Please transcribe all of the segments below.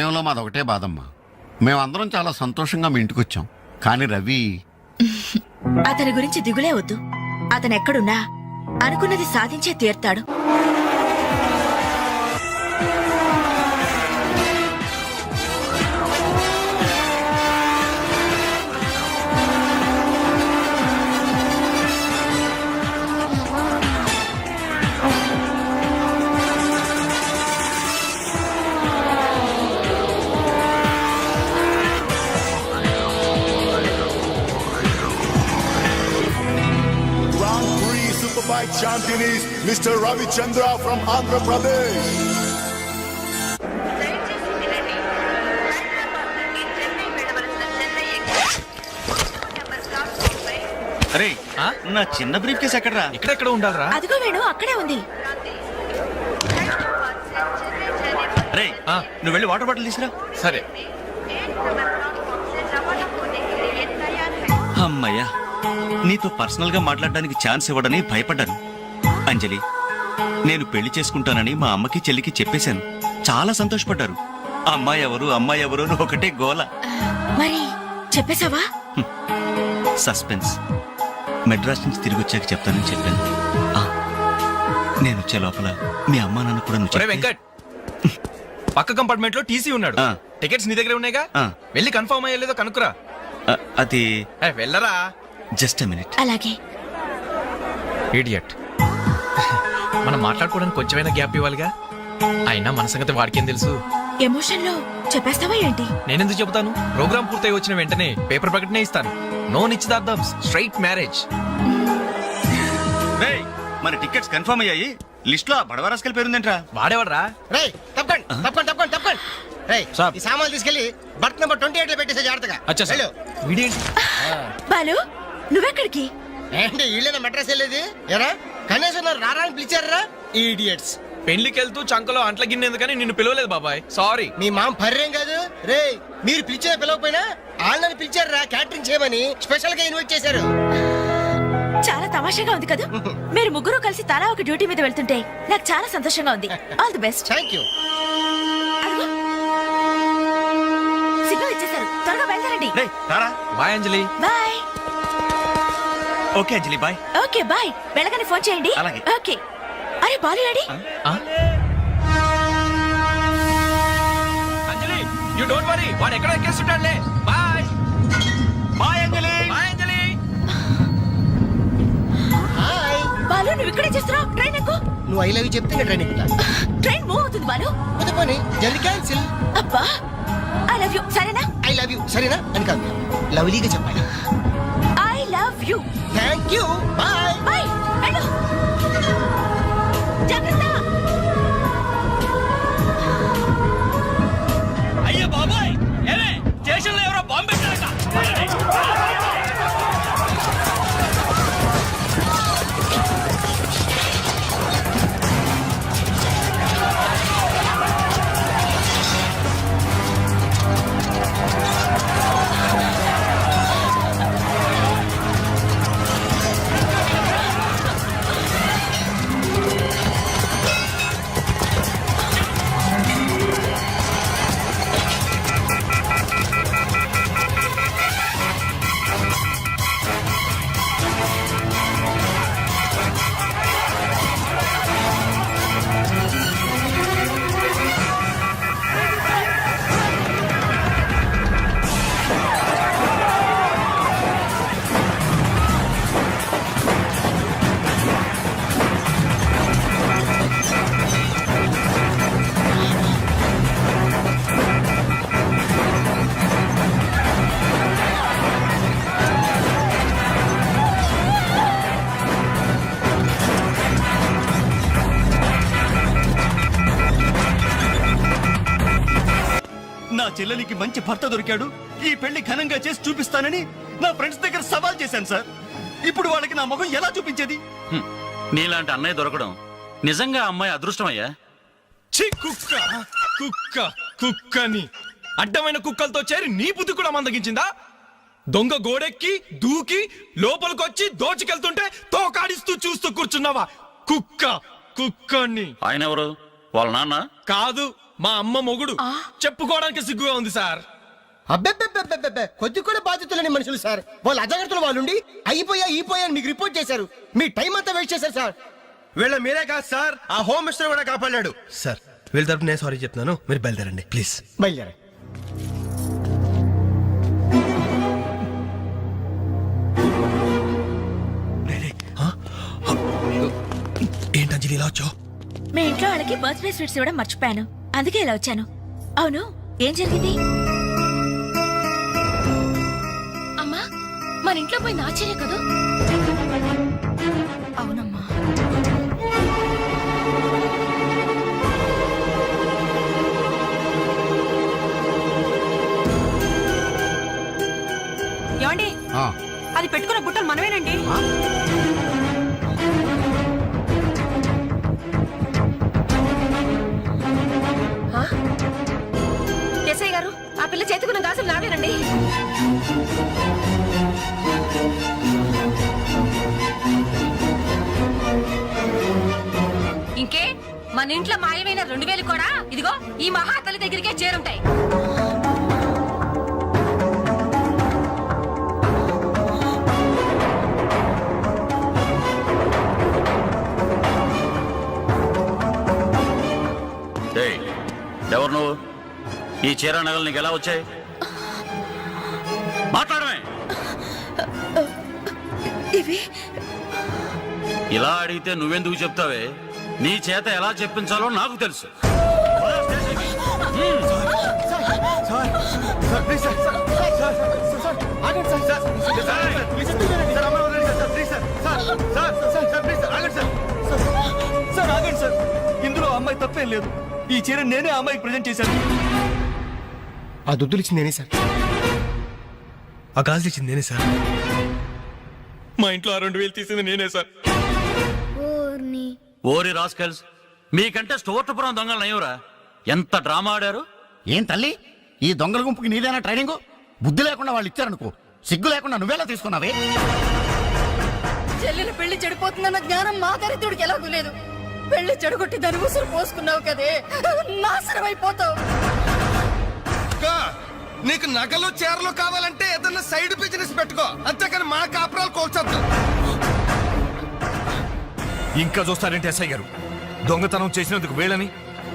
సమయంలో మాదొకటే బాధమ్మా. మేమందరం చాలా సంతోషంగా మీ ఇంటికి వచ్చాం. కానీ రవి అతని గురించి దిగులే వద్దు. అతను ఎక్కడున్నా అనుకున్నది సాధించే తీర్తాడు. Superbike champion is Mr. Ravi Chandra from Andhra Pradesh. అరే నా చిన్న బ్రీఫ్ కేసు ఎక్కడరా? ఇక్కడెక్కడ ఉండాలరా? అదిగో వేణు అక్కడే ఉంది. అరే నువ్వు వెళ్ళి వాటర్ బాటిల్ తీసురా. సరే. అమ్మయ్యా, నీతో పర్సనల్ గా మాట్లాడడానికి ఛాన్స్ ఇవ్వడని భయపడ్డాను. అంజలి, నేను పెళ్లి చేసుకుంటానని మా అమ్మకి చెల్లికి చెప్పేశాను. చాలా సంతోషపడ్డారు. అమ్మాయి ఎవరు అమ్మాయి ఎవరు అని ఒకటే గోల. మరి చెప్పేశావా? సస్పెన్స్. మెడ్రాస్ నుంచి తిరిగి వచ్చాక చెప్తానని చెప్పాను. నేను వచ్చే లోపల మీ అమ్మా నాన్న కూడా నువ్వు ఒరే వెంకట్, పక్క కంపార్ట్మెంట్ లో టీసీ ఉన్నాడు. టికెట్స్ నీ దగ్గర ఉన్నాయిగా, వెళ్ళి కన్ఫర్మ్ అయ్యలేదో కనుక్కురా. అది వెళ్ళరా. Just minute. అలాగే. ఇడియట్. మనం మాట్లాడుకోవడానికి కొంచెమైనా గ్యాప్ ఇవ్వాలిగా. అయినా మన సంగతి వాడికేం తెలుసు. ఎమోషన్ లో చెప్పేస్తావా ఏంటి? నేనెందుకు చెబుతాను? ప్రోగ్రామ్ పూర్తయి వచ్చిన వెంటనే పేపర్ ప్రకటనే ఇస్తాను. నో నిశ్చితార్థం, స్ట్రైట్ మ్యారేజ్. మన టికెట్స్ కన్ఫర్మ్ అయ్యాయి. లిస్ట్ లో బడవరాస్కల్ పేరుందేంట్రా? వాడేవాడ్రా? ఈ సామాన్లు తీసుకెళ్లి బర్త్ నెంబర్ 28 లో పెట్టేసే జాగ్రత్తగా. బాలు, నువ్వెక్కడికి? ఏంటి వీళ్ళైనా మెడ్రాస్ వెళ్ళేది? ఎరా కనీసం రారాని పిలిచారా ఈడియట్స్? పెళ్లికి వెళ్తూ చంకలో అంట్ల గిన్నెందుకని నిన్ను పిలవలేదు బాబాయ్, సారీ. మీ మామ పర్రేం కాదు రే. మీరు పిలిచే పిలవకపోయినా వాళ్ళని పిలిచారా క్యాటరింగ్ చేయమని స్పెషల్ గా ఇన్వైట్ చేశారు. చాలా తమాషాగా ఉంది కదా. మీరు ముగ్గురు కలిసి తలా ఒక డ్యూటీ మీద వెళ్తుంటే నాకు చాలా సంతోషంగా ఉంది. All the best. Thank you. Signal ఇచ్చేశారు, త్వరగా బయలుదేరండి. Bye Anjali. Bye. Okay Anjali, bye. Okay bye. వెళ్ళగానే ఫోన్ చేయండి. అలాగే. ఓకే. అరే Balu ready? Anjali, you don't worry, వాడు ఎక్కడ ఎక్కేస్తుంటాడులే. Bye bye Anjali. Bye Anjali. Hi Balu, నువ్వు ఇక్కడే చేస్తున్నావు? ట్రైన్ ఎక్కు. నువ్వు ఐ లవ్ యూ చెప్తే ట్రైన్ ఎక్కుతా. ట్రైన్ మూవ్ అవుతుంది బాలు. కొద్ది పని జల్ది క్యాన్సిల్. అబ్బా, ఐ లవ్ యూ. సరేనా? ఐ లవ్ యూ సరేనా అని కాదు, లవ్లీగా చెప్పాలి. I love you. Thank you. Bye bye. వెళ్ళు. జాగ్రత్త. అయ్యో బాబాయ్, ఏమే స్టేషన్ లో ఎవరో బాంబు పెట్టారట. నా చెల్లెలికి మంచి భర్త దొరికాడు, ఈ పెళ్లి ఘనంగా చేసి చూపిస్తానని నా ఫ్రెండ్స్ దగ్గర సవాల్ చేశాను సార్. ఇప్పుడు వాళ్ళకి నా ముఖం ఎలా చూపించేది? నీలాంటి అన్నయ్య దొరకడం నిజంగా అమ్మాయి అదృష్టమయ్యా. కుక్క కుక్క కుక్కని అడ్డమైన కుక్కలతో చేరి నీ బుద్ధి కూడా మందగించిందా? దొంగ గోడెక్కి దూకి లోపలికొచ్చి దోచుకెళ్తుంటే తోకాడిస్తూ చూస్తూ కూర్చున్నావా? కుక్క కుక్కని. ఆయన ఎవరు? వాళ్ళ నాన్న? కాదు, మా అమ్మ మొగుడు చెప్పుకోవడానికి సిగ్గుగా ఉంది సార్. అబ్బెబ్బెబ్బెబ్బెబ్బె కొద్ది కూడా బాధ్యత లేని మనుషులు సార్. వాళ్ళు అజాగ్రత్తలు వాళ్ళుండి అయిపోయా అని మీకు రిపోర్ట్ చేశారు. మీ టైం అంతా వేస్ట్ చేశారు సార్. వీళ్ళ మీరే కాదు సార్, ఆ హోమ్ మినిస్టర్ కూడా కాపాడాడు. సార్ వీళ్ళ తరపు నేను సారీ చెప్తున్నాను, మీరు బయలుదేరండి ప్లీజ్. బయలుదేరా. ఏంటి అంజలి ఇలా వచ్చావు? మీ ఇంట్లో వాళ్ళకి బర్త్డే స్వీట్స్ ఇవ్వడం మర్చిపోయాను, అందుకే ఇలా వచ్చాను. అవును, ఏం జరిగింది? అమ్మా, మన ఇంట్లో పోయింది ఆశ్చర్య కదా. అవునమ్మా. ఏమండి, ఆ, అది పెట్టుకున్న బుట్టలు మనమేనండి. ఎస్ఐ గారు, ఆ పిల్ల చేతుకున్న గాజులు నావేనండి. ఇంకే మన ఇంట్లో మాయమైన 2000 కూడా ఇదిగో ఈ మహాతల్లి దగ్గరికే చేరుంటాయి. ఎవరు నువ్వు? ఈ చీర నగలు నీకు ఎలా వచ్చాయి? మాట్లాడమే. ఇవి ఇలా అడిగితే నువ్వెందుకు చెప్తావే? నీ చేత ఎలా చెప్పించాలో నాకు తెలుసు. ఇందులో అమ్మాయి తప్పేం లేదు. ఈ చీర నేనే అమ్మాయికి ప్రజెంట్ చేశాను. ఆ దుద్దులు ఇచ్చింది నేనే సార్. ఆ గాజులు ఇచ్చింది నేనే సార్. మా ఇంట్లో ఆ 2000 తీసింది నేనే సార్. ఓరి రాస్కల్స్, మీకంటే స్టోర్టపురం దొంగలు నయ్యూరా. ఎంత డ్రామా ఆడారు. ఏం తల్లి, ఈ దొంగల గుంపుకి నీదేనా ట్రైనింగ్? బుద్ధి లేకుండా వాళ్ళు ఇచ్చారనుకో, సిగ్గు లేకుండా నువ్వెలా తీసుకున్నావే? చెల్లెలు పెళ్లి చెడిపోతుందన్న జ్ఞానం మా దరిద్రుడికి ఎలాగూ లేదు. పెళ్లి చెడగొట్టి దాని ఉసురు పోసుకున్నావు కదే, నాశనం అయిపోతావు. నీకు నగలు చీరలు కావాలంటే ఏదన్నా సైడ్ బిజినెస్ పెట్టుకో, అంతేకాని మా కాపురాలు కోల్చొద్దు. ఇంకా చూస్తారంటే ఎస్ఐ గారు, దొంగతనం చేసినందుకు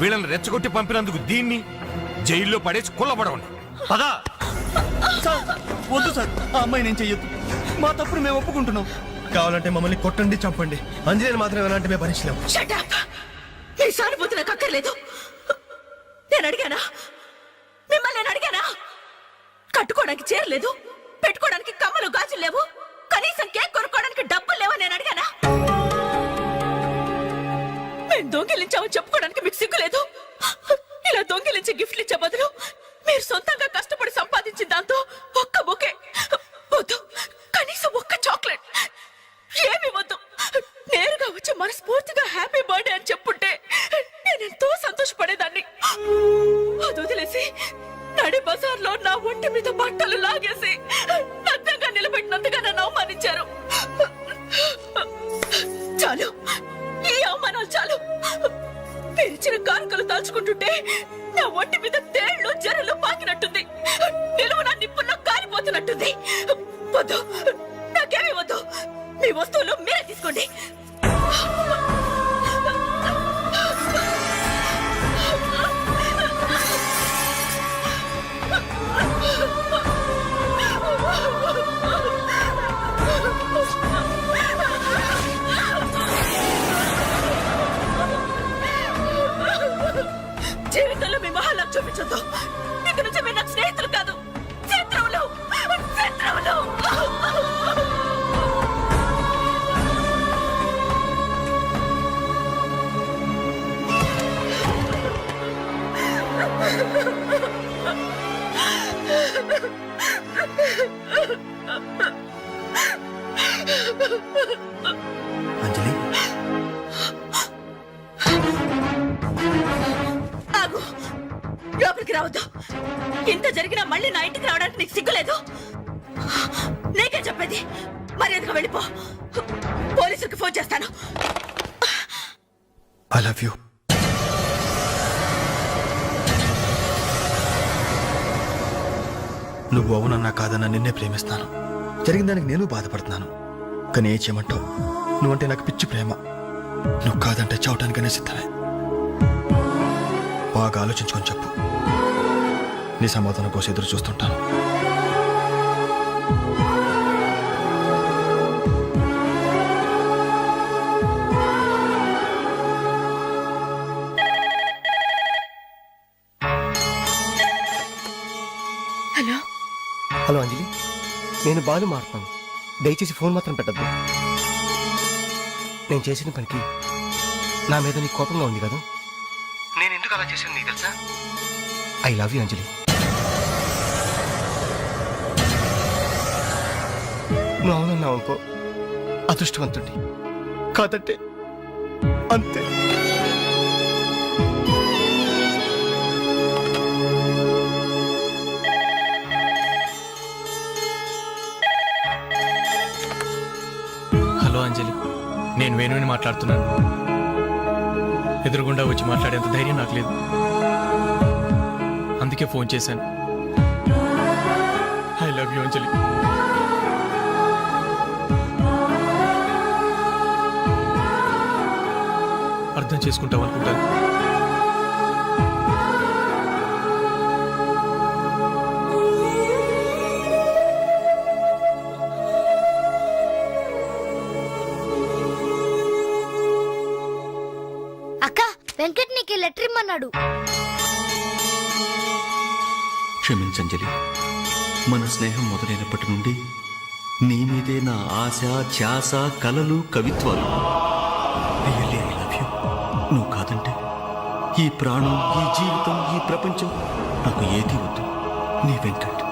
వీళ్ళని రెచ్చగొట్టి పంపినందుకు దీన్ని జైల్లో పడేసి కుల్లబడవండి. పదా. వద్దు సార్, ఆ అమ్మాయి నేను చెయ్యొద్దు. మా తప్పుడు మేము ఒప్పుకుంటున్నాం. కావాలంటే మమ్మల్ని కొట్టండి, చంపండి. అంజలిని మాత్రం ఎలాంటి మేము భరించలేం. Shut up! మీ సానుభూతి నాకు అక్కర్లేదు. నేను అడిగానా? మిమ్మల్ని నేను అడిగానా? కట్టుకోవడానికి చీరలేదు, పెట్టుకోవడానికి కమ్మలు గాజులు లేవు, కనీసం కేక్ కొనుక్కోవడానికి డబ్బులు లేవా నేను అడిగానా? మేము దొంగిలించామని చెప్పుకోవడానికి మీకు సిగ్గులేదు. ఇలా దొంగిలించి గిఫ్ట్లు ఇచ్చే బదులు మీరు సొంతంగా కష్టపడి సంపాదించిన దాంతో ఒక్క బొకే వద్దు, కనీసం ఒక్క చాక్లెట్ ఏమి వద్దు. నేరుగా వచ్చి మనస్ఫూర్తిగా హ్యాపీ బర్త్డే అని చెప్పుంటే నేను ఎంతో సంతోషపడేదాన్ని. అది వదిలేసి నడి బజార్లో నా ఒంటి మీద బట్టలు లాగేసి నగ్నంగా నిలబెట్టినందుగా నన్ను అవమానించారు. చాలు, ఈ అవమానాలు చాలు. తెరిచిన కానుకలు దాచుకుంటుంటే నా ఒంటి మీద తేళ్లు జరలు పాకినట్టుంది, నిలువు నా నిప్పుల్లో కాలిపోతున్నట్టుంది. వద్దు, నాకేమీ వద్దు. మీ వస్తువులు మీరే తీసుకోండి. జీవితంలో మీ మొహాలకు చూపించొద్దు. ఇక నుంచి మీరు నాకు స్నేహితులు కాదు, శత్రువులు. శత్రువులు. అంజలి, ఆగు, లోపలికి రావద్దు. ఇంత జరిగినా మళ్ళీ నా ఇంటికి రావడానికి నీకు సిగ్గులేదు? నీకే చెప్పేది, మర్యాదగా వెళ్ళిపో. పోలీసులకు ఫోన్ చేస్తాను. I love you. నువ్వు అవునన్నా కాదన్నా నిన్నే ప్రేమిస్తాను. జరిగిన దానికి నేను బాధపడుతున్నాను. కానీ ఏం చేయమంటావు? నువ్వంటే నాకు పిచ్చి ప్రేమ. నువ్వు కాదంటే చావటానికనే సిద్ధమే. బాగా ఆలోచించుకొని చెప్పు. నీ సమాధానం కోసం ఎదురు చూస్తుంటాను. హలో హలో అంజలి, నేను బాలు మారుతాను. దయచేసి ఫోన్ మాత్రం పెట్టద్దు. నేను చేసిన పనికి నా మీద నీకు కోపంగా ఉంది కదా? నేను ఎందుకు అలా చేశాను నీకు తెలుసా? ఐ లవ్ యూ అంజలి. నువ్వు అవునన్నావు అనుకో, అదృష్టవంతుడి. కాదంటే అంతే. హలో అంజలి, నేను వేణుని మాట్లాడుతున్నాను. ఎదురుగుండా వచ్చి మాట్లాడేంత ధైర్యం నాకు లేదు, అందుకే ఫోన్ చేశాను. ఐ లవ్ యూ అంజలి. అర్థం చేసుకుంటావు అనుకుంటాను. అక్క, వెంకట్ నీకు లెటర్ ఇమ్మన్నాడు. క్షమించంజలి, మన స్నేహం మొదలైనప్పటి నుండి నీ మీదే నా ఆశ, ధ్యాస, కలలు, కవిత్వాలు. Really I love you. నువ్వు కాదంటే ఈ ప్రాణం, ఈ జీవితం, ఈ ప్రపంచం నాకు ఏది వద్దు. నీ వెంకట్.